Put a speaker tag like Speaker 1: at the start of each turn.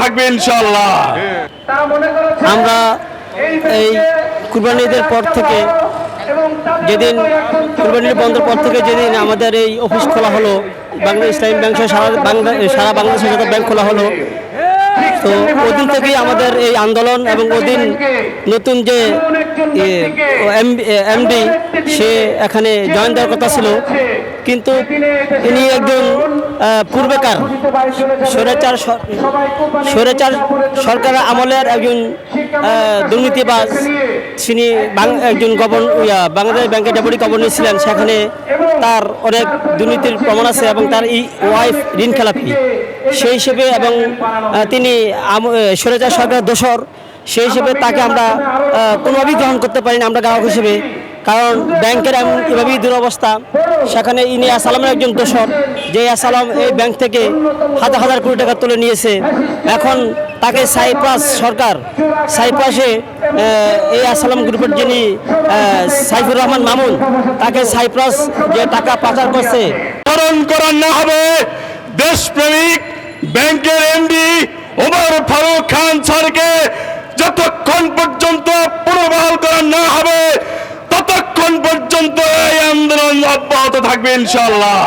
Speaker 1: থাকবে ইনশাআল্লাহ।
Speaker 2: আমরা এই কুরবানি ঈদের পর থেকে যেদিন কুরবানি ঈদ বন্ধের পর থেকে যেদিন আমাদের এই অফিস খোলা হলো, বাংলা ইসলামী ব্যাংক সহ সারা বাংলাদেশের যত ব্যাংক খোলা হলো, তো ওদিন থেকেই আমাদের এই আন্দোলন এবং ওদিন নতুন যে এমডি সে এখানে জয়েন দেওয়ার কথা ছিল, কিন্তু ইনি একজন পূর্বেকার স্বৈরাচার সরকার আমলের একজন দুর্নীতিবাজ। তিনি একজন বাংলাদেশ ব্যাংকের ডেপুটি গভর্নর ছিলেন। সেখানে তার অনেক দুর্নীতির প্রমাণ আছে এবং তার ওয়াইফ ঋণ খেলাপি সেই হিসেবে, এবং তিনি স্বৈরাচার সরকারের দোসর, সেই হিসেবে তাকে আমরা কোনোভাবেই গ্রহণ করতে পারি না আমরা গ্রাহক হিসেবে। কারণ ব্যাংকের এভাবেই দুরবস্থা। সেখানে ইনি আসালামের একজন দোসর, যে আসালাম এই ব্যাংক থেকে হাজার হাজার কোটি টাকা তুলে নিয়েছে। এখন তাকে সাইপ্রাসে এই আসালাম গ্রুপের যিনি সাইফুর রহমান মামুন, তাকে সাইপ্রাস যে টাকা পাচার করছে।
Speaker 1: স্মরণ করা না হবে দেশপ্রেমিক ব্যাংকের এমডি ওমর ফারুক খান স্যারকে যতক্ষণ পর্যন্ত পুনর্বহাল করা না হবে ততক্ষণ পর্যন্ত এই আন্দোলন অব্যাহত থাকবে ইনশাআল্লাহ।